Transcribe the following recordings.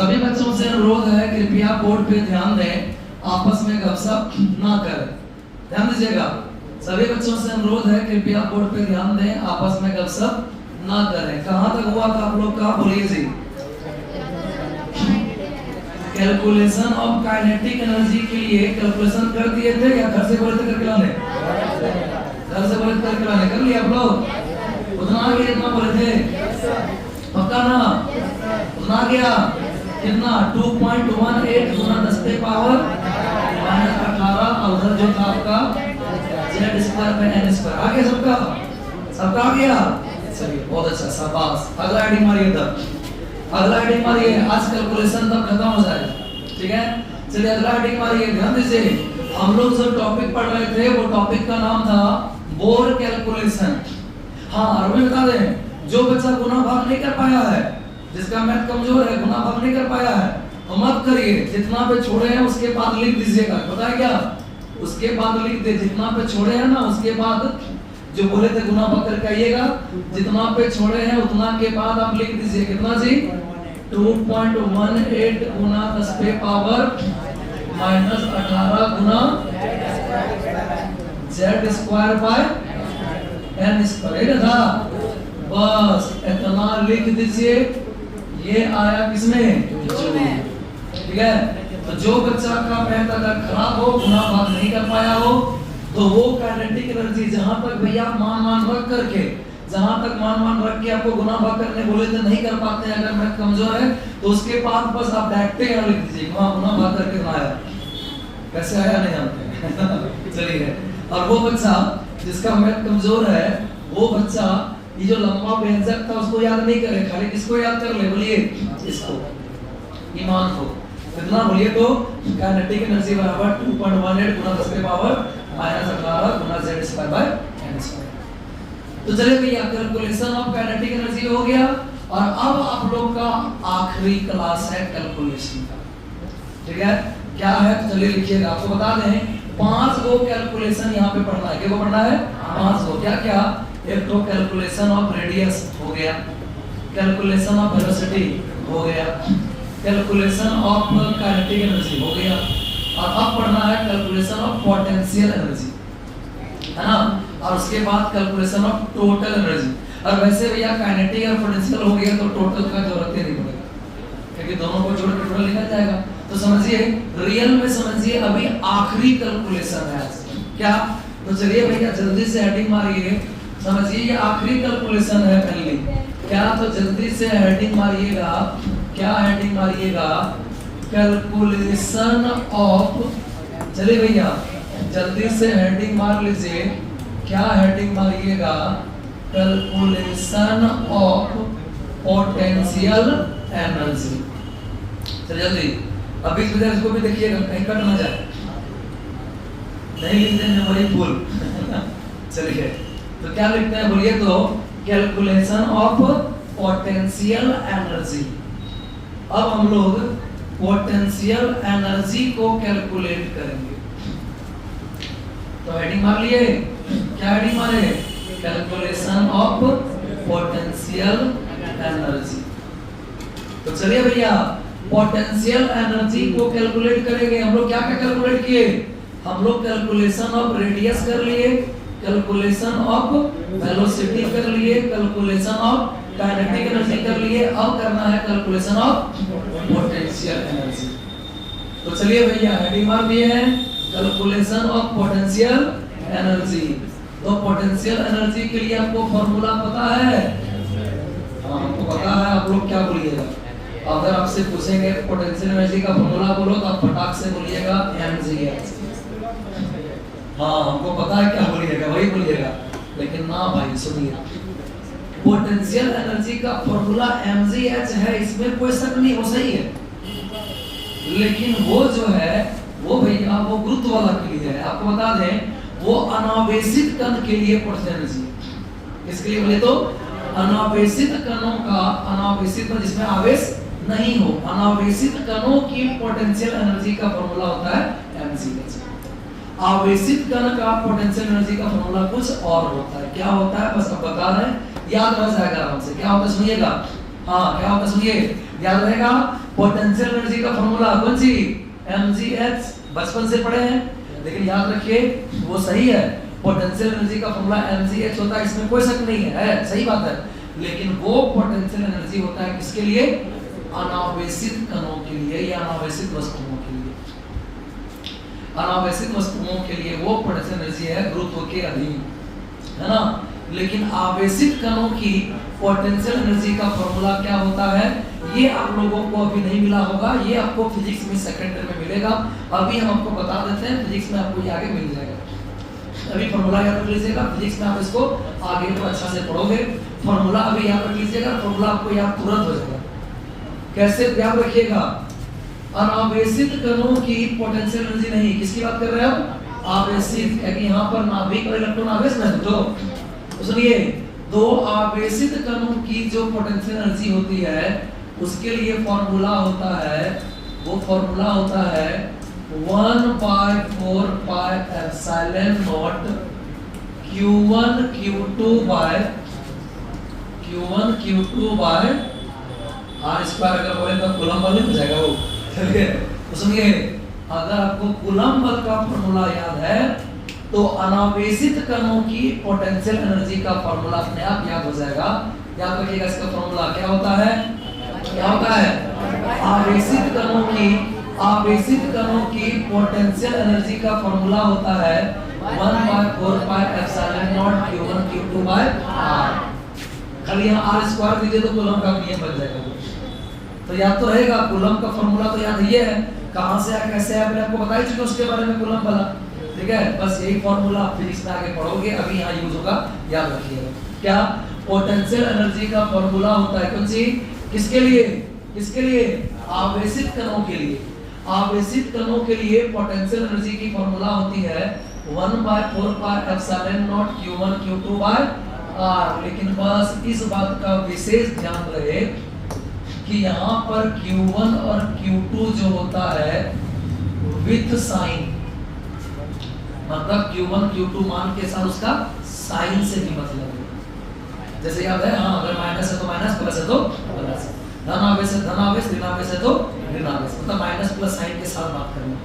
सभी बच्चों से अनुरोध है कृपया बोर्ड पे ध्यान दें, आपस में गपशप ना करें। ध्यान दीजिएगा, सभी बच्चों से अनुरोध है कृपया बोर्ड पे ध्यान दें, आपस में गपशप ना करें। कहाँ तक हुआ था आप लोग का, बोलिए जी। कैलकुलेशन ऑफ काइनेटिक एनर्जी के लिए कैलकुलेशन कर दिए थे या घर से बोले थे करके लाने? घर से बोले थे करके लाने, कर लिया आप लोग? उतना आ गया जितना बोले थे? पक्का ना? उतना आ गया कितना? 2.18 गुना 10 पे पावर -18 और उधर जो था आपका z स्क्वायर पे n स्क्वायर आ गया सबका? सबका आ गया? चलिए बहुत अच्छा, शाबाश। अगला हेडिंग मारिए तब, अगला हेडिंग मारिए, आज कैलकुलेशन तब खत्म हो जाएगा, ठीक है? चलिए अगला हेडिंग मारिए, ध्यान दीजिए। हम लोग जो टॉपिक पढ़ रहे थे वो टॉपिक का नाम था बोर कैलकुलेशन। हाँ, और मैं बता दें, जो बच्चा गुना भाग नहीं कर पाया है, जिसका मैथ कमजोर है, गुना भाग नहीं कर पाया है, तो मत करिए, जितना पे छोड़े हैं उसके बाद लिख दीजिएगा। पता है क्या? उसके बाद लिख दे, जितना पे छोड़े हैं ना उसके बाद जो बोले थे गुना भाग करके आइएगा, जितना पे छोड़े हैं उतना के बाद आप लिख दीजिए। कितना जी? 2.18 गुना 10 पे power -18 Guna z square by n square था। बस इतना लिख दीजिए। ये आया किसमें? ठीक है? तो जो बच्चा का मैथ अगर खराब हो, गुना भाग नहीं कर पाया हो, तो वो काइनेटिक एनर्जी जहां तक भैया मान रख करके, जहां तक मान रख के आपको गुना भाग करने बोले थे नहीं कर पाते हैं, अगर मैथ कमजोर है तो उसके बाद बस आप डायरेक्ट यहाँ लिख दीजिए गुना भाग करके ना आया। कैसे आया नहीं जानते? चलिए, और वो बच्चा जिसका मैथ कमजोर है, वो बच्चा ये जो लंबा व्यंजक था उसको याद नहीं करे, खाली किसको याद कर ले? बोलिए इसको, ईमान को। कितना बोलिए तो? काइनेटिक एनर्जी बराबर 2.18 गुना 10 पे power -18 Guna z square by n square. तो चलिए भैया, कैलकुलेशन ऑफ काइनेटिक एनर्जी हो गया। और अब आप लोग का आखिरी क्लास है कैलकुलेशन का, ठीक है? क्या है? चलिए लिखिएगा, आपको बता दें 5 गो कैलकुलेशन यहाँ पे पढ़ना है। क्या पढ़ना है? 5 गो। क्या क्या? एक तो कैलकुलेशन ऑफ रेडियस हो गया, कैलकुलेशन ऑफ वेलोसिटी हो गया, कैलकुलेशन ऑफ काइनेटिक एनर्जी हो गया, और अब पढ़ना है कैलकुलेशन ऑफ पोटेंशियल एनर्जी, है ना? और उसके बाद कैलकुलेशन ऑफ टोटल एनर्जी। और वैसे भैया काइनेटिक और पोटेंशियल हो गया तो टोटल का जरूरत ही नहीं पड़ेगा, क्योंकि दोनों को जोड़ के टोटल लिखा जाएगा। तो समझिए, रियल में समझिए, अभी आखिरी कैलकुलेशन है आज। क्या? तो चलिए भैया जल्दी से हेडिंग मारिए, समझिए ये आखिरी कैलकुलेशन है पहले। क्या? तो जल्दी से हेडिंग मारिएगा। क्या हेडिंग मारिएगा? कैलकुलेशन ऑफ, चलिए भैया जल्दी से हेडिंग मार लीजिए। क्या हेडिंग मारिएगा? Calculation of potential energy. चलिए जल्दी, अभी इसको भी देखिएगा कहीं कट ना जाए, नहीं लिखते हैं मेमोरी फुल। चलिए, तो क्या लिखते हैं बोलिए तो? Calculation of potential energy. अब हम लोग पोटेंशियल एनर्जी को कैलकुलेट करेंगे। तो हेडिंग मार लिए। क्या हेडिंग मारे? Calculation of potential energy. तो चलिए भैया, पोटेंशियल एनर्जी को कैलकुलेट करेंगे। हम लोग क्या क्या कैलकुलेट किए? हम लोग कैलकुलेशन ऑफ रेडियस कर लिए, कैलकुलेशन ऑफ वेलोसिटी कर लिए, कैलकुलेशन ऑफ काइनेटिक एनर्जी कर लिए। अब करना है कैलकुलेशन ऑफ पोटेंशियल एनर्जी। तो चलिए भैया हेडिंग मार दिए हैं, कैलकुलेशन ऑफ पोटेंशियल एनर्जी। तो पोटेंशियल एनर्जी के लिए आपको फॉर्मूला पता है? हाँ, हमको पता है। आप लोग क्या बोलिएगा? अगर आपसे पूछेंगे पोटेंशियल एनर्जी का फॉर्मूला बोलो, तो आप फटाक से बोलिएगा mgh। हाँ, हमको पता है क्या बोलिएगा, वही बोलिएगा। लेकिन ना भाई सुनिए, पोटेंशियल एनर्जी का फॉर्मूला mgh है, इसमें कोई शक नहीं, हो सही है। लेकिन वो जो है वो भैया वो गुरुत्व वाला के लिए है। आपको बता दें, वो अनावेशित कण के लिए पोटेंशियल एनर्जी। इसके लिए बोले तो अनावेशित कणों का, अनावेशित जिसमें आवेश नहीं हो, अनावेशित कणों की पोटेंशियल एनर्जी का फॉर्मूला होता है mgh। आवेशित कण का पोटेंशियल एनर्जी का फॉर्मूला कुछ और होता है। क्या होता है? बस अब बता रहे हैं, याद रह जाएगा आराम से। क्या होता है सुनिएगा। हाँ, क्या होता है सुनिए, याद रहेगा। पोटेंशियल एनर्जी का फॉर्मूला कौन सी? mgh, बचपन से पढ़े हैं, लेकिन याद रखिए वो सही है। पोटेंशियल एनर्जी का फॉर्मूला mgh होता है, इसमें कोई शक नहीं है, सही बात है। लेकिन वो पोटेंशियल एनर्जी होता है किसके लिए? अनावेशित कणों के लिए या अनावेशित वस्तुओं के लिए। अनावेशित वस्तुओं के लिए वो पोटेंशियल एनर्जी है गुरुत्व के अधीन, है ना। लेकिन आवेशित कणों की पोटेंशियल एनर्जी का फॉर्मूला क्या होता है, ये आप लोगों को अभी नहीं मिला होगा, ये आपको फिजिक्स में सेकंड ईयर में मिलेगा। अभी हम आपको बता देते हैं, फिजिक्स में आपको ये आगे मिल जाएगा। अभी फॉर्मूला याद रख लीजिएगा, फिजिक्स में आप इसको आगे तो अच्छा से पढ़ोगे। फॉर्मूला अभी याद रख लीजिएगा, फॉर्मूला आपको याद तुरंत हो जाएगा। कैसे याद रखिएगा? अनावेशित कणों की पोटेंशियल एनर्जी नहीं, किसकी बात कर रहे हैं हम? आवेशित, क्योंकि यहाँ पर नाभिक और इलेक्ट्रॉन आवेश में तो सुनिए, दो आवेशित कणों की जो पोटेंशियल एनर्जी होती है उसके लिए फॉर्मूला होता है, वो फॉर्मूला होता है 1/4 pi epsilon naught q1 q2 by r square. अगर बोले तो कूलम्ब बल हो जाएगा वो, ठीक है। तो सुनिए, अगर आपको कूलम्ब बल का फॉर्मूला याद है तो अनावेशित कणों की पोटेंशियल एनर्जी का फॉर्मूला अपने आप याद हो जाएगा। याद रखिएगा, इसका फॉर्मूला क्या होता है? क्या होता है? आवेशित कणों की पोटेंशियल एनर्जी का फॉर्मूला होता है 1/4 pi epsilon naught q1 q2 by r। खाली यहाँ r स्क्वायर दीजिए तो कूलम्ब का नियम बन जाएगा। तो याद तो रहेगा, कूलम्ब का फॉर्मूला तो याद ही है, कहां से आया कैसे आया मैंने आपको बता ही चुका उसके बारे में, कूलम्ब वाला, ठीक है। बस यही फॉर्मूला आप फिजिक्स में आगे पढ़ोगे, अभी यहाँ यूज होगा, याद रखिएगा। क्या? पोटेंशियल एनर्जी का फॉर्मूला होता है कौन सी? किसके लिए? किसके लिए? आवेशित कणों के लिए। आवेशित कणों के लिए पोटेंशियल एनर्जी की फॉर्मूला होती है 1/4 pi epsilon naught q1 q2 by r। लेकिन बस इस बात का विशेष ध्यान रहे कि यहाँ पर q1 और q2 जो होता है विथ साइन, मतलब q1 q2 मान के साथ उसका साइन से भी मतलब है। जैसे याद है, हाँ, अगर माइनस है तो माइनस, प्लस है तो प्लस, धन आवेश है धन आवेश, ऋण आवेश है तो ऋण आवेश, मतलब माइनस प्लस साइन के साथ बात करना।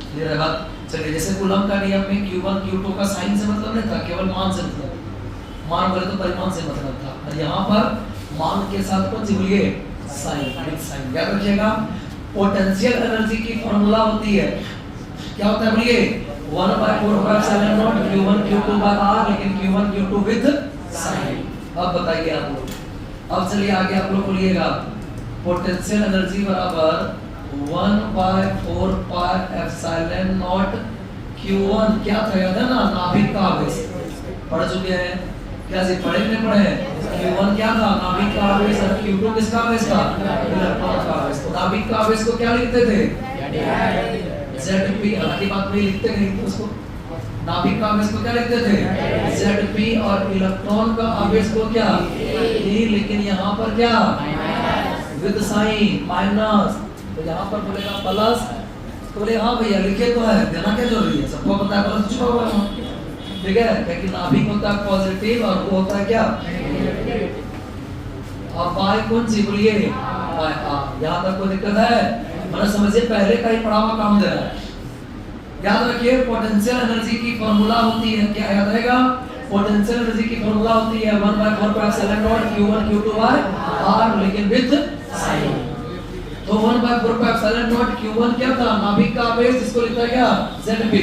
क्लियर है बात? चलिए, जैसे कूलम्ब का नियम में q1 q2 का साइन से मतलब नहीं था, केवल मान से मतलब, मान बोले तो परिमाण से मतलब था। और यहाँ पर मान के साथ कौन सी बोलिए? Sign, with sign. याद रखिएगा, पोटेंशियल एनर्जी की फॉर्मूला होती है, क्या होता है बोलिए? 1/4 pi epsilon naught q1 q2 by r, लेकिन q1 q2 विद साइन। अब बताइए आप लोग, अब चलिए आगे आप लोग बोलिएगा, पोटेंशियल एनर्जी बराबर 1/4 पाई एप्सिलॉन नॉट q1, क्या था याद है ना? नाभिक का आवेश, पढ़ चुके हैं क्या? जी पढ़े नहीं पढ़े? q1 क्या था? नाभिक का आवेश, और q2 किसका आवेश था? इलेक्ट्रॉन का आवेश। तो नाभिक का आवेश को क्या लिखते थे? Zp। हालांकि बात में लिखते नहीं थे उसको, नाभिक का आवेश को क्या लिखते थे? Zp, और इलेक्ट्रॉन का आवेश को क्या? e। लेकिन यहाँ पर क्या? With sign, minus. तो यहाँ पर बोलेगा प्लस, तो बोले हाँ भैया लिखे तो है, देना क्या जरूरी है? सबको पता है प्लस छुपा हुआ है, ठीक है। क्योंकि नाभिक होता है पॉजिटिव और वो होता है क्या? अब बाय कौन सी बोलिए? By r। यहाँ तक कोई दिक्कत है? मतलब समझिए, पहले का ही पढ़ा हुआ काम दे रहा है। याद रखिए, पोटेंशियल एनर्जी की फॉर्मूला होती है, क्या याद रहेगा? पोटेंशियल एनर्जी की फॉर्मूला होती है 1/4 pi epsilon naught q1 q2 by r, लेकिन विद साइन। तो 1/4 पाई एप्सिलॉन नॉट q1 क्या था? नाभिक का आवेश, जिसको लिखा गया Zp,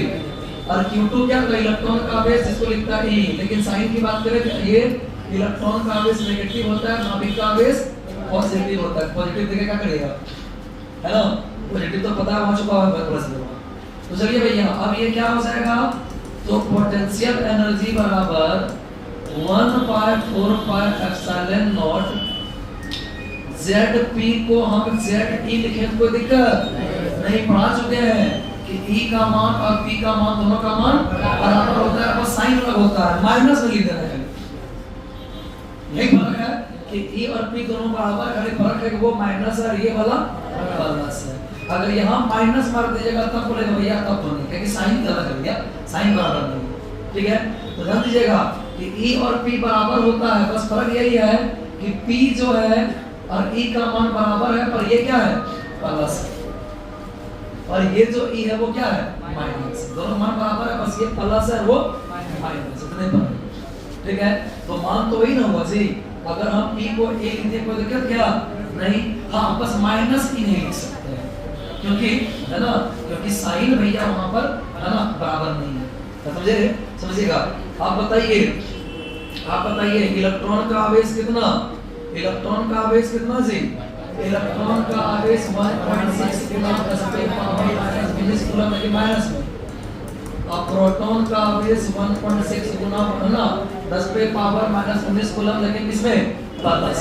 और q2 क्या था? इलेक्ट्रॉन का आवेश, जिसको लिखता है e। लेकिन साइन की बात करें तो ये इलेक्ट्रॉन का आवेश नेगेटिव होता है, नाभिक का आवेश पॉजिटिव होता है। पॉजिटिव देखे क्या करेगा, है ना? पॉजिटिव तो पता है, वहां छुपा हुआ है प्लस में। तो चलिए भैया, अब ये क्या हो जाएगा? तो पोटेंशियल एनर्जी बराबर 1/4 पाई एप्सिलॉन नॉट Zp को हम Ze लिखें, कोई दिक्कत नहीं, पढ़ा चुके हैं कि E का मान और P का मान दोनों का मान बराबर होता है, बस साइन अलग होता है, माइनस में लिख देना है। यही फर्क है कि E और P दोनों बराबर, खाली फर्क है कि वो माइनस है और ये वाला प्लस है। अगर यहाँ माइनस मार दीजिएगा तब बोलेगा भैया तब तो नहीं, क्योंकि साइन गलत है भैया, साइन बराबर नहीं, ठीक है। तो ध्यान दीजिएगा कि E और P बराबर होता है, बस फर्क यही है कि P जो है और ई का मान बराबर है, पर ये क्या है प्लस, और ये जो ई है वो क्या है माइनस। दोनों मान बराबर है, बस ये प्लस है वो माइनस, इतने पर। ठीक है, तो मान तो वही ना हुआ जी। अगर हम ई को ए लिखने को दिक्कत क्या नहीं, हाँ बस माइनस ई नहीं लिख सकते हैं, क्योंकि है ना, क्योंकि साइन भैया वहां पर है ना बराबर नहीं है। समझे, समझिएगा। आप बताइए इलेक्ट्रॉन का आवेश कितना, इलेक्ट्रॉन का आवेश कितना जी, इलेक्ट्रॉन का आवेश 1.6 गुना 10 के पावर माइनस 19 कूलम है माइनस में, और प्रोटॉन का आवेश 1.6 गुना है ना 10 पे पावर माइनस 19 कूलम, लेकिन इसमें प्लस।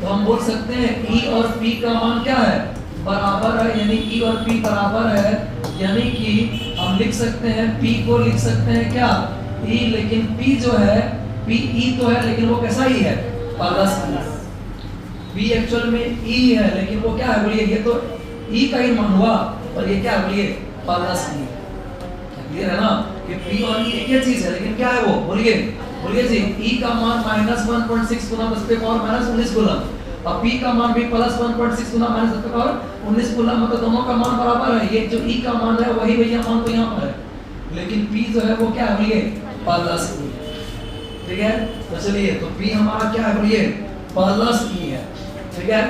तो हम बोल सकते हैं E और P का मान क्या है बराबर है, यानी E और P बराबर है, यानी कि हम लिख सकते हैं P को लिख सकते हैं क्या E, लेकिन P जो है P E तो है लेकिन वो कैसा ही है प्लस, P एक्चुअल में E है लेकिन वो क्या है बोलिए, ये तो E का ही मान हुआ और ये क्या है बोलिए प्लस E। क्लियर है ना कि P और E एक ही चीज है, लेकिन क्या है वो बोलिए जी। E का मान माइनस 1.6 गुना 10 पे पावर माइनस 19 कूलम, और P का मान भी प्लस 1.6 गुना माइनस 10 पे पावर 19 कूलम, मतलब दोनों का मान बराबर है। ये जो E का मान है वही भैया मान तो यहाँ पर है, लेकिन P जो है वो क्या है बोलिए प्लस E। ठीक है, तो चलिए, तो P हमारा क्या है बोलिए प्लस E है। ठीक है,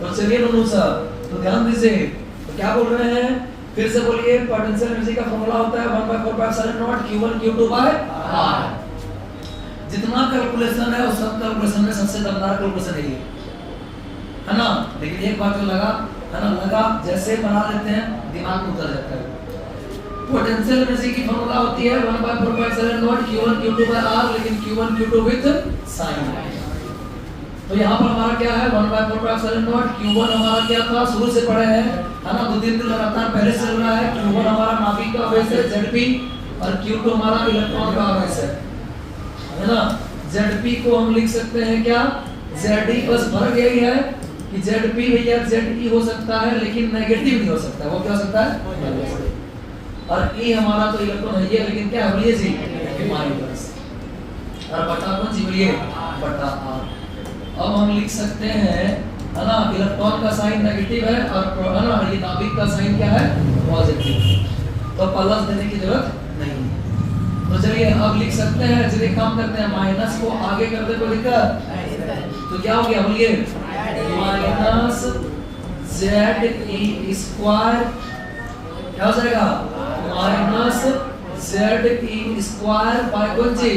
तो चलिए नूनू सर, तो ध्यान दीजिए, तो क्या बोल रहे हैं फिर से बोलिए, पोटेंशियल एनर्जी का फॉर्मूला होता है 1/4πε0 Q1 Q2/R। जितना कैलकुलेशन है उस सब कैलकुलेशन में सबसे दमदार कैलकुलेशन है ये, है ना। लेकिन एक बात तो लगा है ना, लगा जैसे बना लेते हैं दिमाग में उतर जाता है। पोटेंशियल एनर्जी की फॉर्मूला होती है 1/4πε0 Q1 Q2/R, लेकिन Q1 Q2 विद साइन। तो यहाँ पर हमारा क्या है 1/4πε0 Q1 हमारा क्या था शुरू से पढ़े हैं, है ना, 2-3 दिन लगातार पहले से चल रहा है। Q1 हमारा नाभिक का आवेश है Zp, और Q2 हमारा इलेक्ट्रॉन का आवेश है ना। Zp को हम लिख सकते हैं क्या Ze, बस फर्क यही है कि Zp भैया Ze हो सकता है लेकिन नेगेटिव नहीं हो सकता, वो क्या हो सकता है, और E हमारा तो इलेक्ट्रॉन है ये, लेकिन क्या है बोलिए जी माइनस, और बटा कौन सी बोलिए बटा R। अब हम लिख सकते हैं है ना, इलेक्ट्रॉन का साइन नेगेटिव है और है ना ये नाभिक का साइन क्या है पॉजिटिव, तो प्लस देने की जरूरत नहीं है। तो चलिए अब लिख सकते हैं, चलिए काम करते हैं, माइनस को आगे कर दे कोई दिक्कत, तो क्या हो गया बोलिए माइनस ZE स्क्वायर, क्या हो जाएगा माइनस ZE स्क्वायर बाय कौन सी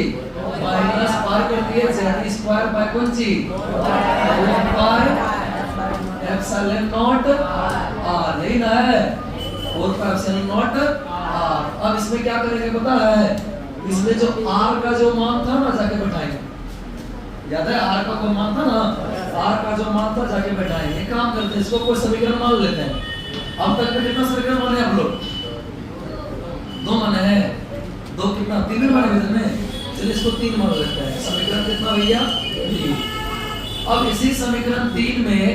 माइनस पार कर दिए ZE स्क्वायर बाय कौन सी 4πε0 R, यही ना है 4πε0 R। अब इसमें क्या करेंगे पता है, इसमें जो R का जो मान था ना जाके बैठाएंगे, याद है R का कोई मान था ना, R का जो मान था जाके बैठाएंगे। काम करते हैं, इसको कोई समीकरण मान लेते हैं। अब तक में कितना समीकरण माने आप लोग, 2 माने हैं, 2 कितना 3 माने वेतन में, चलिए इसको 3 मान लेते हैं। समीकरण कितना भैया 3। अब इसी समीकरण 3 में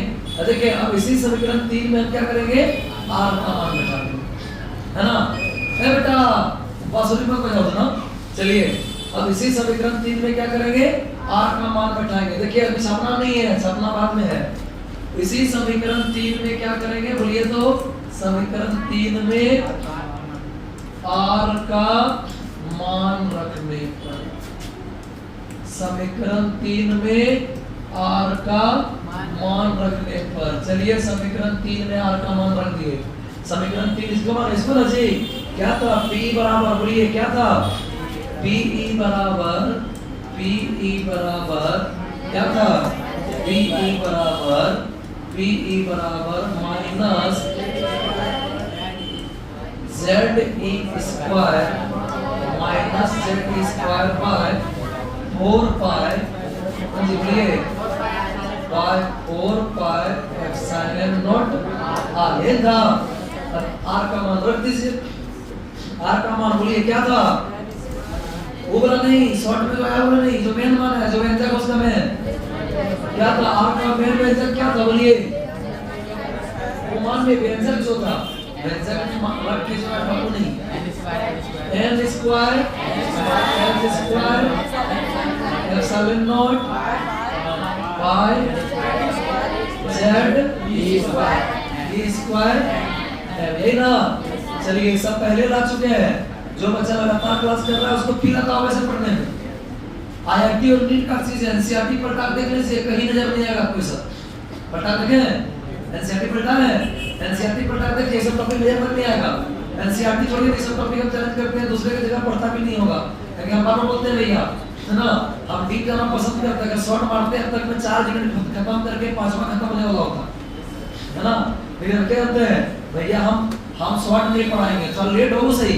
देखिए, अब इसी समीकरण 3 में हम क्या करेंगे R का मान बैठा देंगे, है ना। ए बेटा बासुरी में कोई जाओ ना, चलिए अब इसी समीकरण 3 में क्या करेंगे R का मान बैठाएंगे। देखिए अभी छापना नहीं है, छापना बाद में है। इसी समीकरण 3 में क्या करेंगे बोलिए, तो समीकरण 3 में R का मान रखने पर, समीकरण 3 में R का मान रखने पर, चलिए समीकरण 3 में R का मान रख दिए। समीकरण 3 इसको मान, इसको ना जी क्या था P बराबर बोलिए क्या था PE बराबर क्या था PE बराबर minus ZE square minus ZE square by 4π by 4πε0 R, ये था। R का मान रख दीजिए, R का मान बोलिए क्या था, वो बोला नहीं शॉर्ट में लगाया, बोला नहीं, जो मेन मान है जो व्यंजक उसका में क्या था, R का मेन व्यंजक क्या था बोलिए, वो मान में व्यंजक जो था, व्यंजक में मान रख के जो है बाबू नहीं n square epsilon not bye square यही ना। चलिए सब पहले ला चुके हैं, जो बच्चा लगातार क्लास कर रहा है उसको फील आता होगा ऐसे पढ़ने में। आईआईटी और नीट का चीज एनसीईआरटी पढ़ा देखने से कहीं नजर नहीं आएगा कोई सब पढ़ा देखे एनसीईआरटी पढ़ा है, एनसीईआरटी पढ़ा देखिए सब टॉपिक नजर नहीं आएगा। एनसीईआरटी छोड़िए सब टॉपिक हम चैलेंज करते हैं, दूसरे की जगह पढ़ता भी नहीं होगा क्योंकि हम बार बोलते हैं भैया है ना, हम डीप जाना पसंद करते हैं। शॉर्ट मारते हैं तक में 4 यूनिट खत्म करके 5वां खत्म होने वाला होता है ना। लेकिन क्या होते हैं भैया हम शॉर्ट नहीं पढ़ाएंगे, थोड़ा लेट हो सही,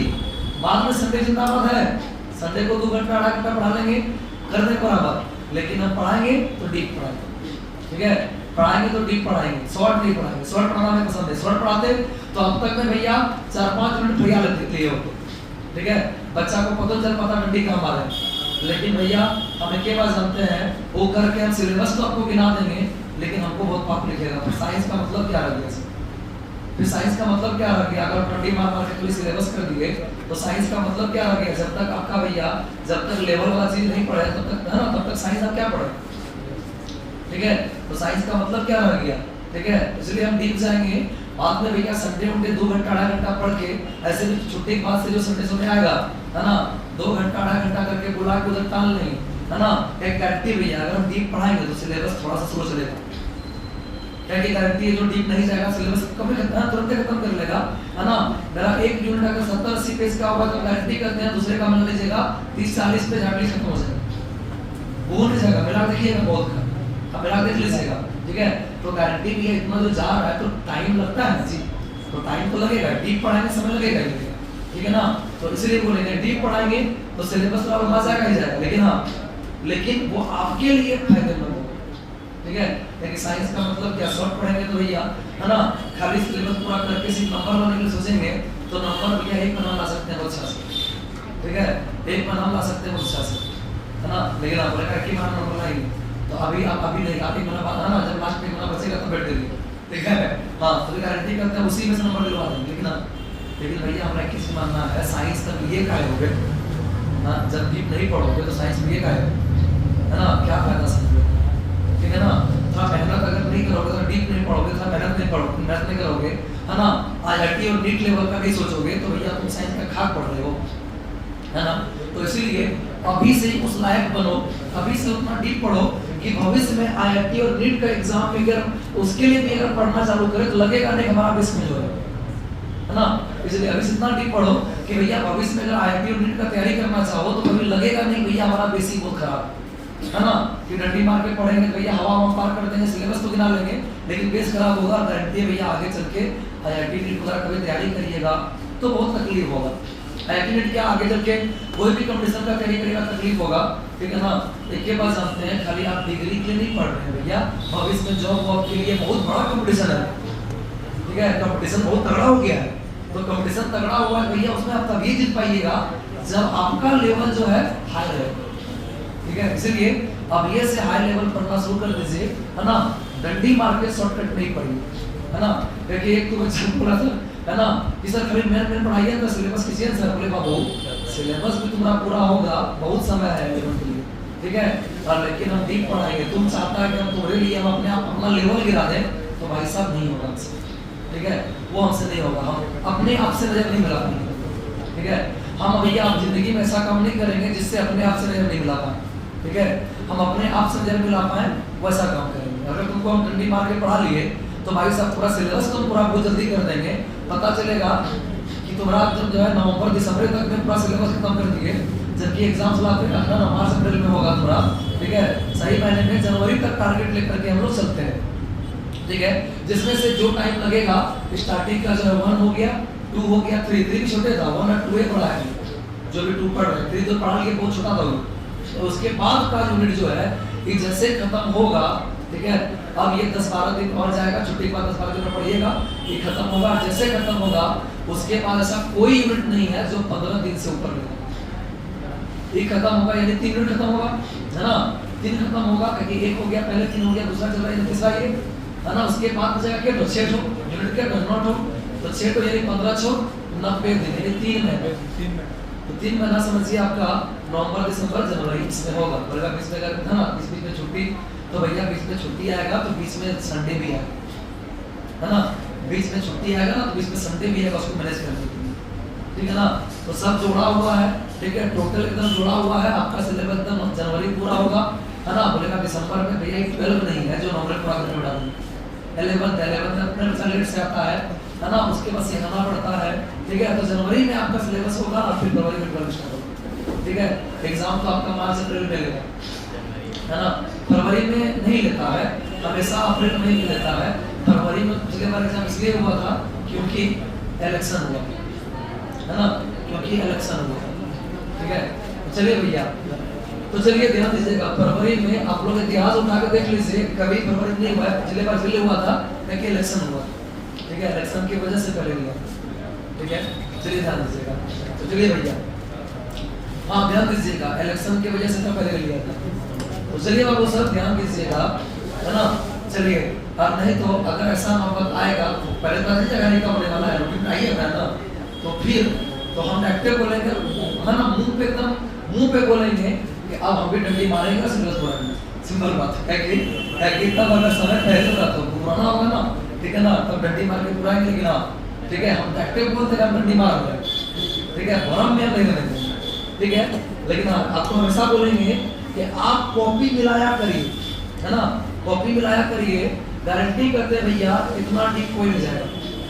बाद में संडे जिंदाबाद है, संडे को 2 घंटा 2.5 घंटा पढ़ा लेंगे करने बराबर, लेकिन हम पढ़ाएंगे तो डीप पढ़ाएंगे, ठीक है। पढ़ाएंगे तो डीप पढ़ाएंगे, शॉर्ट नहीं पढ़ाएंगे। शॉर्ट पढ़ाना हमें पसंद है, शॉर्ट पढ़ाते तो अब तक में भैया 4-5 मिनट भैया लगते थे, ठीक है। बच्चा को पता चल पाता डंडी कहाँ मारे, लेकिन भैया हम एक बात जानते हैं वो करके हम सिलेबस तो आपको गिना देंगे लेकिन हमको बहुत पाप लिखेगा। फिर साइंस का मतलब क्या रह गया, फिर साइंस का मतलब क्या रह गया? अगर डंडी मार मार के पूरी सिलेबस कर दिए तो साइंस का मतलब क्या रह गया? जब तक आपका भैया जब तक लेवल वाला चीज नहीं पढ़े तब तक है ना, तब तक साइंस आप क्या पढ़े, ठीक है। तो साइंस का मतलब क्या रह गया, ठीक है। इसलिए हम डीप जाएंगे बाद में भैया। संडे उनडे 2 घंटा 2.5 घंटा पढ़ के ऐसे भी छुट्टी के बाद से जो संडे सुने आएगा है ना, 2 घंटा 2.5 घंटा करके बुला के उधर टाल नहीं है ना। एक गारंटी भैया अगर हम डीप पढ़ाएंगे तो सिलेबस थोड़ा सा स्लो चलेगा, क्या की गारंटी है? जो डीप नहीं जाएगा सिलेबस कभी तुरंत खत्म कर लेगा है ना। मेरा एक यूनिट अगर 70-80 पेज का होगा तो गारंटी करते हैं दूसरे का मिल लीजिएगा 30-40 पेज एटलीस्ट खत्म हो जाएगा, वो नहीं जाएगा। मेरा देखिएगा बहुत का मेरा देख लीजिएगा, ठीक है। तो गारंटी भी है इतना जो जा रहा है तो टाइम लगता है जी, तो टाइम तो लगेगा, डीप पढ़ाएंगे समय लगेगा, ठीक है ना। तो इसलिए बोलेंगे डीप पढ़ाएंगे तो सिलेबस थोड़ा लंबा जाएगा ही जाएगा, लेकिन हाँ लेकिन वो आपके लिए फायदेमंद होगा, ठीक है। लेकिन साइंस का मतलब क्या? शॉर्ट पढ़ेंगे तो भैया है ना खाली सिलेबस पूरा करके सिर्फ नंबर लाने के लिए सोचेंगे तो नंबर भैया 1 में नाम ला सकते हैं बहुत अच्छा से, ठीक है। 1 में नाम ला सकते हैं बहुत अच्छा से है ना। लेकिन आप बोलेगा कि मान नंबर लाएंगे तो अभी आप अभी नहीं, आप 1 महीना बाद है ना, जब लास्ट में 1 महीना बचेगा तो बैठ देंगे, ठीक है। हाँ तो गारंटी करते हैं उसी में से नंबर दिलवा देंगे, लेकिन भैया हमारा किसी मानना है साइंस तक ये काय हो गए ना, जब डीप नहीं पढ़ोगे तो साइंस में ये काय है ना, क्या फायदा समझ, ठीक है ना। थोड़ा मेहनत अगर नहीं करोगे तो डीप नहीं पढ़ोगे, थोड़ा मेहनत नहीं करोगे है ना, आईआईटी और नीट लेवल का नहीं सोचोगे तो भैया तुम साइंस का खाक पढ़ रहे हो है ना। तो इसीलिए अभी से ही उस लायक बनो, अभी से उतना डीप पढ़ो कि भविष्य में आईआईटी और नीट का एग्जाम में अगर उसके लिए भी अगर पढ़ना चालू करें तो लगेगा नहीं हमारा बेस में जो है ना। इसलिए अभी से इतना डीप पढ़ो कि भैया भविष्य में अगर आईआईटी और नीट का तैयारी करना चाहो तो कभी लगेगा नहीं भैया हमारा बेसिक बहुत खराब है ना, कि डंडी मार के पढ़ेंगे तो भैया हवा पार कर देंगे, सिलेबस तो गिना लेंगे लेकिन बेस खराब होगा। गारंटी है भैया आगे चल के आईआईटी नीट वगैरह कभी तैयारी करिएगा तो बहुत तकलीफ होगा। आईआईटी नीट क्या आगे चल के कोई भी कंपटीशन का तैयारी करेगा तकलीफ होगा, ठीक है ना। एक के बात जानते हैं खाली आप डिग्री के लिए नहीं पढ़ रहे हैं भैया, भविष्य में जॉब वॉब के लिए बहुत बड़ा कंपटीशन है, ठीक है। कंपटीशन बहुत तगड़ा हो गया है, तो कंपटीशन तगड़ा हुआ है भैया उसमें आप तभी जीत पाइएगा जब आपका लेवल जो है हाई रहेगा, ठीक है। इसलिए अब ये से हाई लेवल पढ़ना शुरू कर दीजिए है ना, डंडी मार के शॉर्टकट नहीं पढ़िए है ना। क्योंकि एक तो बच्चा बोला था है ना कि सर खाली मेन पढ़ाइए तो सिलेबस किसी सर बोले बाबू सिलेबस भी तुम्हारा पूरा होगा, बहुत समय है लेवल के लिए, ठीक है। और लेकिन हम डीप पढ़ाएंगे, तुम चाहता है कि हम तुम्हारे लिए हम अपने आप अपना लेवल गिरा दें तो भाई साहब नहीं होगा हमसे, ठीक है। वो हमसे नहीं होगा, हम अपने आप से नजर नहीं मिला पाएंगे, ठीक है। हम भैया आप जिंदगी में ऐसा काम नहीं करेंगे जिससे अपने आप से नजर नहीं मिला पाए, ठीक है। हम अपने आप से नजर मिला पाए वैसा काम करेंगे। अगर तुमको हम डंडी मार के पढ़ा लिए तो भाई साहब पूरा सिलेबस तुम पूरा बहुत जल्दी कर देंगे, पता चलेगा कि तुम्हारा जब जो है नवंबर दिसंबर तक में पूरा सिलेबस खत्म कर दिए, जबकि एग्जाम चला फिर मार्च अप्रैल में होगा थोड़ा, ठीक है। सही मायने में जनवरी तक टारगेट लेकर के हम लोग चलते हैं, ठीक है। जिसमें से जो टाइम लगेगा स्टार्टिंग का जो है 1 हो गया, 2 हो गया, 3 भी छोटे था, 1 और 2 एक बड़ा है, जो भी 2 पढ़ रहे 3 तो पढ़ा लिए बहुत छोटा था। तो उसके बाद का यूनिट जो है ये जैसे खत्म होगा, ठीक है। अब ये 10-12 दिन और जाएगा, छुट्टी के बाद 10-12 दिन पढ़िएगा, ये खत्म होगा। जैसे खत्म होगा उसके बाद ऐसा कोई यूनिट नहीं है जो 15 दिन से ऊपर लेगा, ये खत्म होगा यानी 3 यूनिट खत्म होगा है ना, 3 खत्म होगा क्योंकि 1 हो गया पहले, 3 हो गया दूसरा चल रहा है, तीसरा ये है ना। उसके बाद बचेगा क्या? तो 6 यूनिट क्या 9 तो 6 तो यानी 15 6 90 दिन यानी 3 महीने, तो 3 महीना समझिए आपका नवंबर दिसंबर जनवरी इसमें होगा। बल्कि इसमें अगर है ना इस बीच में छुट्टी तो भैया बीच में छुट्टी आएगा तो बीच में संडे भी आएगा, है ना, बीच में छुट्टी आएगा ना तो बीच में संडे भी आएगा, उसको मैनेज कर देते हैं, ठीक है ना। तो सब जोड़ा हुआ है, ठीक है, टोटल एकदम जुड़ा हुआ है। आपका सिलेबस एकदम जनवरी पूरा होगा, है ना। बोलेगा दिसंबर में भैया 12 नहीं है जो नॉर्मल पूरा करके बिठा दूंगा, 11 अपने लेट से आता है ना, उसके बाद सिखाना पड़ता है, ठीक है। तो जनवरी में आपका सिलेबस होगा और फिर फरवरी में 12 स्टार्ट होगा, ठीक है। एग्जाम तो आपका मार्च अप्रैल में लेगा, है ना, फरवरी में नहीं लेता है, हमेशा अप्रैल में ही लेता है। फरवरी में पिछले बार एग्जाम इसलिए हुआ था क्योंकि इलेक्शन हुआ, है ना, क्योंकि इलेक्शन हुआ, ठीक है। चलिए भैया, तो चलिए ध्यान दीजिएगा, फरवरी में आप लोग इतिहास उठा के देख लीजिए, कभी फरवरी नहीं हुआ है, पिछले बार इसलिए हुआ था क्योंकि इलेक्शन हुआ, ठीक है, इलेक्शन की वजह से पहले लिया, ठीक है। चलिए ध्यान दीजिएगा, तो चलिए भैया, हाँ ध्यान दीजिएगा, इलेक्शन की वजह से तो पहले लिया था, तो चलिए बाबू सब ध्यान दीजिएगा, है ना। चलिए, और नहीं तो अगर ऐसा नौबत आएगा, पहले तो नहीं जगह नहीं का होने वाला है, लेकिन आइएगा ना, तो फिर तो हम एक्टिव बोलेंगे, है ना, मुंह पे बोलेंगे कि अब हम भी डंडी मारेंगे, सीरियस बोलेंगे, सिंपल बात है कि तब अगर समय पहले का तो पुराना होगा ना, ठीक है ना, तब डंडी मार के पुराएंगे, लेकिन हाँ, ठीक है, हम एक्टिव बोलते हैं, हम डंडी मार रहे हैं, ठीक है, भरम में नहीं रहेंगे, ठीक है। लेकिन हाँ, आपको हमेशा बोलेंगे कि आप कॉपी मिलाया करिए, है ना, कॉपी मिलाया करिए, गारंटी करते हैं भैया इतना डीप कोई नहीं जाएगा,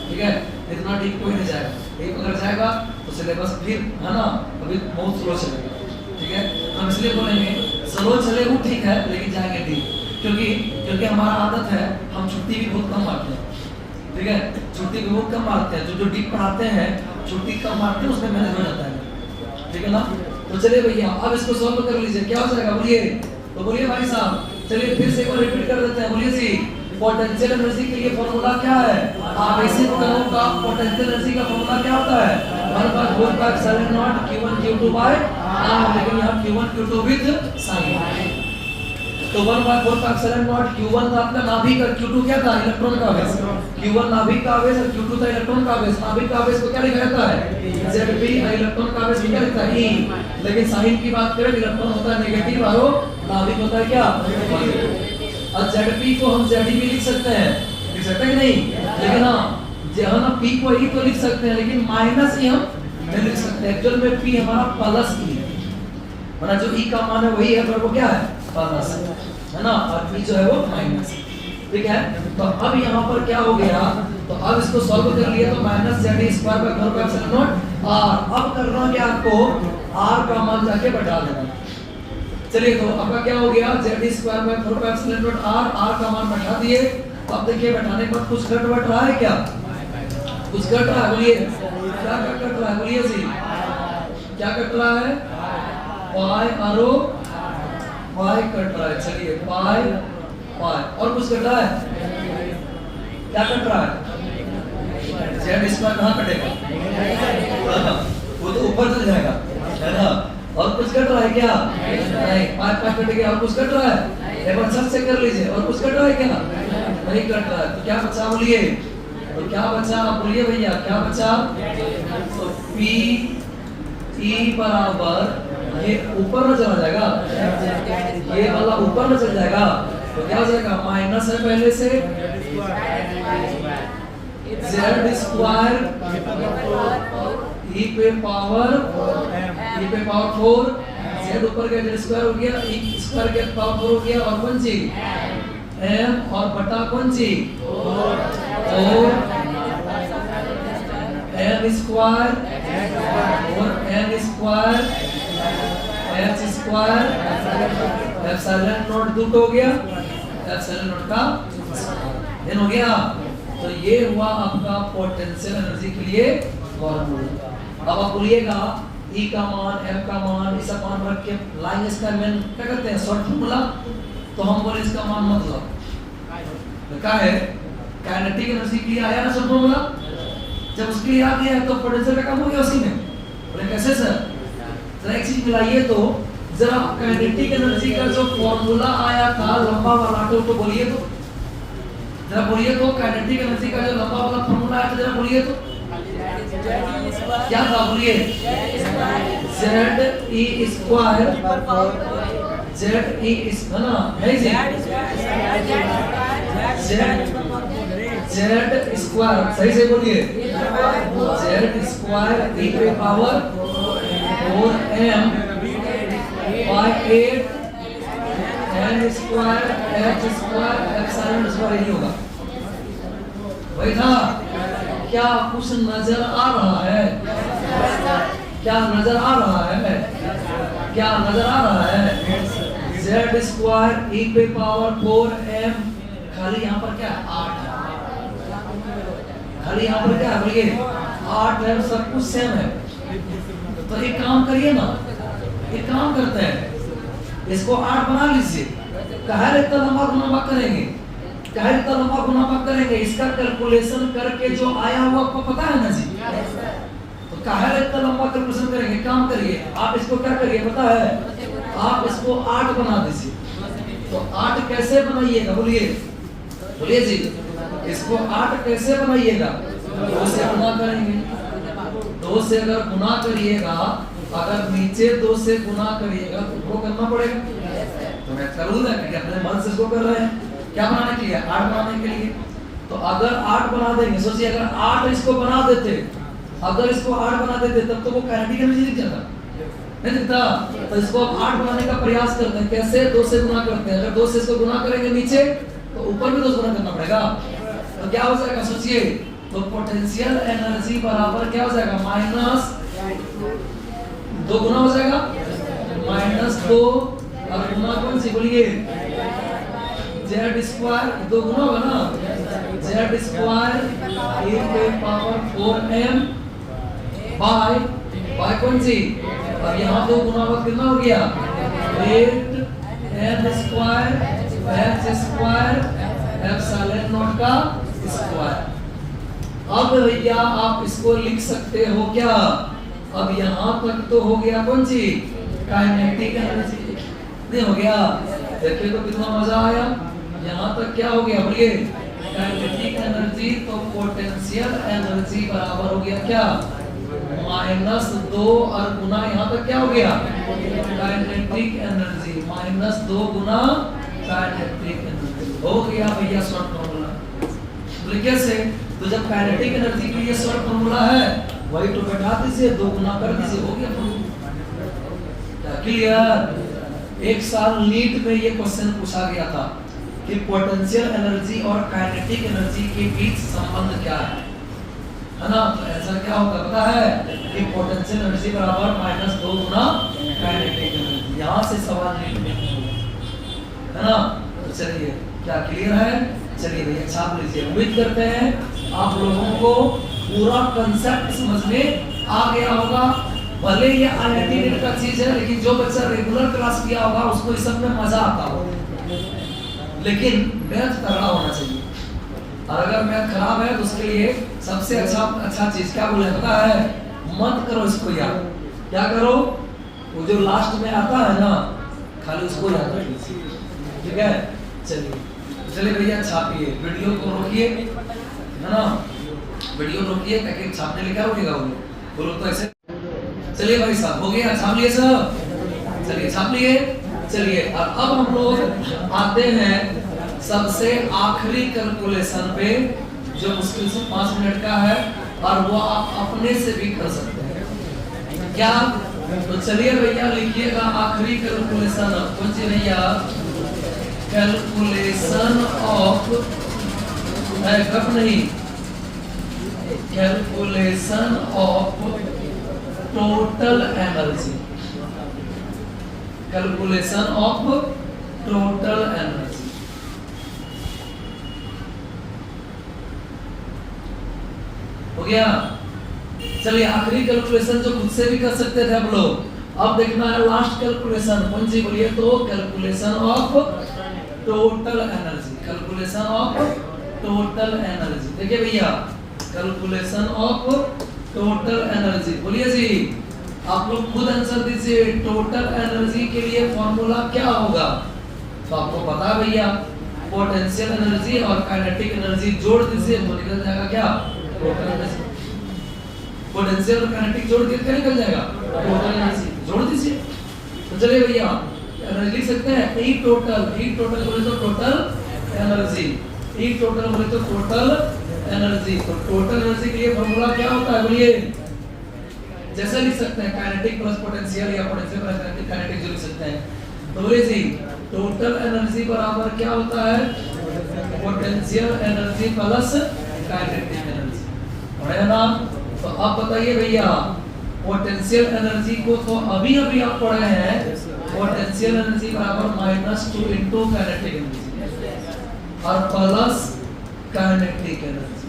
ठीक है, इतना डीप कोई नहीं जाएगा, एक अगर जाएगा तो सिलेबस फिर, है ना, अभी बहुत स्लो चलेगा, ठीक है। हम इसलिए बोलेंगे स्लो चले वो ठीक है, लेकिन जाएंगे डीप, क्योंकि हमारा आदत है, हम छुट्टी भी बहुत कम मारते हैं, ठीक है, छुट्टी भी बहुत कम मारते हैं, जो डीप पढ़ाते हैं छुट्टी कम मारते हैं, उसमें मैनेज हो जाता है, ठीक है ना। तो चलिए भैया, अब इसको सॉल्व कर लीजिए, क्या हो जाएगा बोलिए, तो बोलिए भाई साहब, चलिए फिर से एक बार रिपीट कर देते हैं, बोलिए जी, पोटेंशियल एनर्जी के लिए फॉर्मूला क्या है, आवेशित कणों का पोटेंशियल एनर्जी का फॉर्मूला क्या होता है, 1/4πε0 q1 q2 बाय r, लेकिन यहाँ q1 q2 विद साइन, तो 1/4πε0 q1 था आपका नाभिक और q2 क्या था, इलेक्ट्रॉन का आवेश, q1 नाभिक का आवेश और q2 था इलेक्ट्रॉन का आवेश। नाभिक का आवेश को क्या लिखा जाता है Zp, और इलेक्ट्रॉन का आवेश क्या लिखता है E, लेकिन साइन की बात करें, इलेक्ट्रॉन होता है नेगेटिव और नाभिक होता है क्या, और Zp को हम Zd भी लिख सकते हैं, लिख सकते हैं कि नहीं, लेकिन हाँ जहाँ ना P को E तो लिख सकते हैं, लेकिन माइनस E हम नहीं लिख सकते, एक्चुअल में P हमारा प्लस E है, वरना जो E का मान है वही है, पर वो क्या है प्लस है ना, और P जो है वो माइनस, ठीक है। तो अब यहाँ पर क्या हो गया, तो अब इसको सॉल्व कर लिए, तो -Zd² और अब करना क्या आपको, R का मान जाके बढ़ा देना। चलिए, तो आपका क्या हो गया, Zd² R का मान बढ़ा दिए। अब देखिए बैठाने के बाद कुछ घट बढ़ रहा है क्या, कुछ घट रहा है, बोलिए क्या घट रहा है, बोलिए जी क्या घट रहा है, पाई आरो पाई कट रहा है। चलिए पाई पाई, और कुछ कट रहा है, क्या कट रहा है, Z² कहाँ कटेगा, वो तो ऊपर चल जाएगा, है ना। और कुछ कट रहा है क्या, नहीं, पाई पाई कट गया, और कुछ कट रहा है, एक बार सब चेक कर लीजिए, और कुछ कट रहा है क्या, नहीं कट रहा है। तो क्या बचा बोलिए, तो क्या बचा बोलिए भैया, क्या बचा, तो P E बराबर, ये ऊपर न चला जाएगा, ये वाला ऊपर न चल जाएगा, तो क्या हो जाएगा, माइनस है पहले से, Z² E पे पावर 4, Z ऊपर का Z² हो गया, E² के पावर 4 हो गया, और कौन सी M, और बटा कौन सी 4 M² और N² H² एप्सिलॉन नॉट दूट हो गया, एप्सिलॉन नॉट का n हो गया। तो ये हुआ आपका पोटेंशियल एनर्जी के लिए फॉर्मूला। अब आप बोलिएगा E का मान, M का मान, इस मान रख के लाइन एक्सपेरिमेंट क्या करते हैं, शॉर्ट फॉर्मूला। तो हम बोले इसका मान मतलब तो क्या है, काइनेटिक एनर्जी के लिए आया ना शॉर्ट फॉर्मूला, जब उसके लिए आ गया तो पोटेंशियल का कम हो गया उसी में। बोले कैसे सर, जरा एक चीज मिलाइए, तो जरा काइनेटिक एनर्जी का जो फॉर्मूला आया था लंबा वाला, तो बोलिए, तो जरा बोलिए, तो काइनेटिक एनर्जी का जो लंबा वाला फॉर्मूला आया था जरा बोलिए, तो क्या था बोलिए, Z E² जेड ई इस है ना, है जी, जेड स्क्वायर, सही से बोलिए, जेड स्क्वायर ई पे power 4m by 8 n square h square epsilon square, यही होगा। वही था क्या? कुछ नजर आ रहा है? क्या नजर आ रहा है? क्या नजर आ रहा है? जेड स्क्वायर ई पे पावर 4m, खाली यहाँ पर क्या है? 8 है। खाली यहाँ पर क्या है? बोलिए 8 है, सब कुछ सेम है। तो एक काम करिए ना, एक काम करते हैं, इसको 8 बना लीजिए। कहा इतना लंबा गुना करेंगे, कहा इतना लंबा गुना करेंगे, इसका कैलकुलेशन करके जो आया हुआ आपको पता है ना जी। तो कहा इतना लंबा कैलकुलेशन करेंगे, काम करिए आप, इसको क्या करिए पता है? आप इसको 8 बना दीजिए। तो 8 कैसे बनाइएगा? बोलिए, बोलिए जी, इसको 8 कैसे बनाइएगा? 2 से गुना करेंगे। 2 से अगर गुना करिएगा, अगर नीचे 2 से गुना करिएगा तो वो करना पड़ेगा। तो मैं करूँगा कि अपने मन से इसको कर रहे हैं, क्या बनाने के लिए? 8 बनाने के लिए। तो अगर 8 बना देंगे, सोचिए अगर 8 इसको बना देते, अगर इसको 8 बना देते तब तो वो काइनेटिक एनर्जी दिख जाता, नहीं दिखता। तो इसको आप 8 बनाने का प्रयास करते हैं, कैसे? 2 से गुना करते हैं। अगर 2 से इसको गुना करेंगे नीचे, तो ऊपर भी 2 से गुना करना पड़ेगा। तो क्या हो जाएगा? सोचिए, तो पोटेंशियल एनर्जी बराबर क्या हो जाएगा? माइनस 2 गुना हो जाएगा, -2 और गुना कौन सी? बोलिए, जेड स्क्वायर 2 गुना होगा ना, जेड स्क्वायर ए पे पावर 4m बाय कौन सी? और यहाँ 2 गुना होगा, कितना हो गया? 8n square h square epsilon not का स्क्वायर। अब भैया आप इसको लिख सकते हो क्या? अब यहाँ तक तो हो गया कौन सी? Kinetic energy. नहीं हो गया? देखिए तो कितना मजा आया। यहाँ तक क्या हो गया? बोलिए, काइनेटिक एनर्जी। तो पोटेंशियल एनर्जी बराबर हो गया क्या? -2 और गुना यहाँ तक क्या हो गया? काइनेटिक एनर्जी, -2 गुना काइनेटिक एनर्जी हो गया भैया शॉर्ट फॉर्मूला। बोले कैसे? तो जब काइनेटिक एनर्जी के लिए शॉर्ट फॉर्मूला है, वही तो बैठा दीजिए, 2 गुना कर दीजिए, हो गया फॉर्मूला। क्लियर? एक साल नीट में ये क्वेश्चन पूछा गया था कि पोटेंशियल एनर्जी और काइनेटिक एनर्जी के बीच संबंध क्या है ना? तो आंसर क्या होगा पता है? कि पोटेंशियल एनर्जी बराबर -2 गुना काइनेटिक एनर्जी। यहाँ से सवाल नीट में है ना? तो चलिए, क्या क्लियर है? चलिए भैया छाप लीजिए। उम्मीद करते हैं आप लोगों को पूरा कंसेप्ट समझ में आ गया होगा। भले ये आईआईटी नीट का चीज है, लेकिन जो बच्चा रेगुलर क्लास किया होगा उसको इस सब में मजा आता होगा। लेकिन मैथ तगड़ा होना चाहिए, और अगर मैथ खराब है तो उसके लिए सबसे अच्छा चीज क्या बोले पता है? मत करो इसको याद। क्या करो? वो जो लास्ट में आता है ना, खाली उसको याद कर लीजिए, ठीक है? चलिए भैया छापिए, वीडियो को रोकिए, है ना? वीडियो रोकिए ताकि छापने लिए क्या रोकेगा बोलो तो ऐसे। चलिए भाई साहब, हो गया? छाप लिए सब? चलिए छाप लिए। चलिए अब हम लोग आते हैं सबसे आखिरी कैलकुलेशन पे, जो मुश्किल से 5 मिनट का है, और वो आप अपने से भी कर सकते हैं। क्या? तो चलिए भैया लिखिएगा आखिरी कैलकुलेशन। कौन सी भैया? कैलकुलेशन ऑफ कब नहीं, calculation of total energy, calculation of total energy. हो गया? चलिए आखिरी कैलकुलेशन जो खुद से भी कर सकते थे हम लोग, अब देखना है लास्ट कैलकुलेशन। कौन सी बोलिए? तो calculation of total energy, calculation of total energy. देखिए भैया, कैलकुलेशन ऑफ टोटल एनर्जी, बोलिए जी, आप लोग खुद आंसर दीजिए। टोटल एनर्जी के लिए फॉर्मूला क्या होगा? तो आपको पता है भैया, पोटेंशियल एनर्जी और काइनेटिक एनर्जी जोड़ दीजिए तो निकल जाएगा क्या? Total energy. पोटेंशियल और काइनेटिक जोड़ के क्या निकल जाएगा? Total energy. जोड़ दीजिए। तो चलिए भैया एनर्जी लिख सकते हैं ई टोटल बोले तो टोटल एनर्जी, ई टोटल बोले तो टोटल एनर्जी। तो टोटल एनर्जी के लिए फॉर्मूला क्या होता है बोलिए? जैसे लिख सकते हैं काइनेटिक प्लस पोटेंशियल या पोटेंशियल प्लस काइनेटिक जो लिख सकते हैं। तो बोलिए जी टोटल एनर्जी बराबर क्या होता है? Potential energy plus kinetic energy, है ना? तो अब बताइए भैया पोटेंशियल एनर्जी को तो अभी आप पढ़े हैं, पोटेंशियल एनर्जी बराबर -2 इनटू काइनेटिक एनर्जी और प्लस काइनेटिक एनर्जी,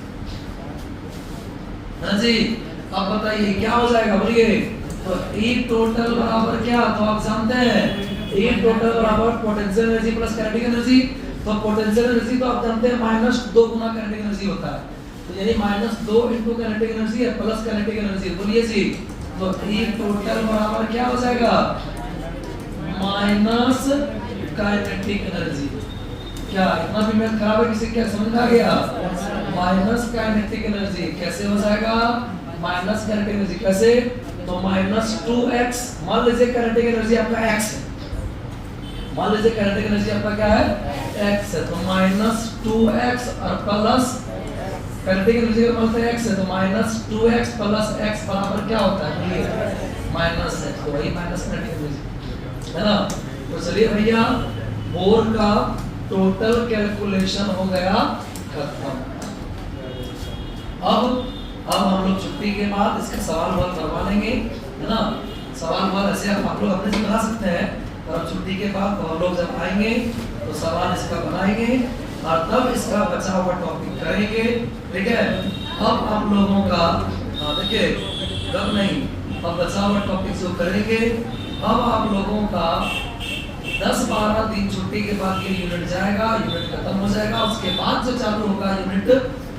है जी। अब बताइए क्या हो जाएगा बोलिए? तो E टोटल बराबर क्या? तो आप जानते हैं E टोटल बराबर potential energy plus kinetic energy. तो पोटेंशियल एनर्जी तो आप जानते हैं -2 गुना काइनेटिक एनर्जी होता है, तो यानी -2 इनटू काइनेटिक एनर्जी है प्लस काइनेटिक एनर्जी। बोलिए जी तो E टोटल बराबर क्या हो जाएगा? Minus kinetic energy. क्या इतना भी मैथ खराब है किसी? क्या समझ में आ गया? माइनस काइनेटिक एनर्जी कैसे हो जाएगा? माइनस काइनेटिक एनर्जी कैसे? तो -2x, मान लीजिए काइनेटिक एनर्जी आपका x है, मान लीजिए काइनेटिक एनर्जी आपका क्या है? x है, तो -2x और प्लस काइनेटिक एनर्जी का मतलब x है, तो -2x प्लस x बराबर क्या होता है? माइनस है, तो वही माइनस काइनेटिक एनर्जी, है ना? तो चलिए भैया बोर का टोटल कैलकुलेशन हो गया खत्म। अब हम लोग छुट्टी के बाद इसका सवाल हल करवा लेंगे, है ना? सवाल हल ऐसे आप लोग अपने से बना सकते हैं, और छुट्टी के बाद तो हम लोग जब आएंगे तो सवाल इसका बनाएंगे और तब इसका बचा हुआ टॉपिक करेंगे, ठीक है? अब आप लोगों का देखिए कब नहीं, अब बचा हुआ टॉपिक जो करेंगे, अब आप लोगों का 10-12 दिन छुट्टी के बाद ये यूनिट जाएगा, यूनिट खत्म हो जाएगा। उसके बाद जो चालू होगा यूनिट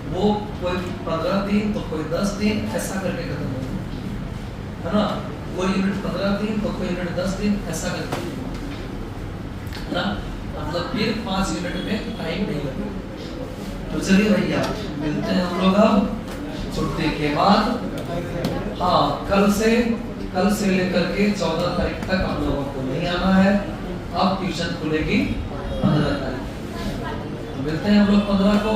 वो कोई 15 दिन तो कोई 10 दिन ऐसा करके खत्म होगा, है ना? कोई यूनिट 15 दिन तो कोई यूनिट 10 दिन ऐसा करके, है ना? मतलब फिर 5 यूनिट में टाइम नहीं लगेगा। तो चलिए भैया मिलते हैं हम लोग अब छुट्टी के बाद। हाँ कल से लेकर के 14 तारीख तक आप लोगों को नहीं आना है, अब ट्यूशन खुलेगी 15 तारीख। तो मिलते हैं हम लोग 15 को।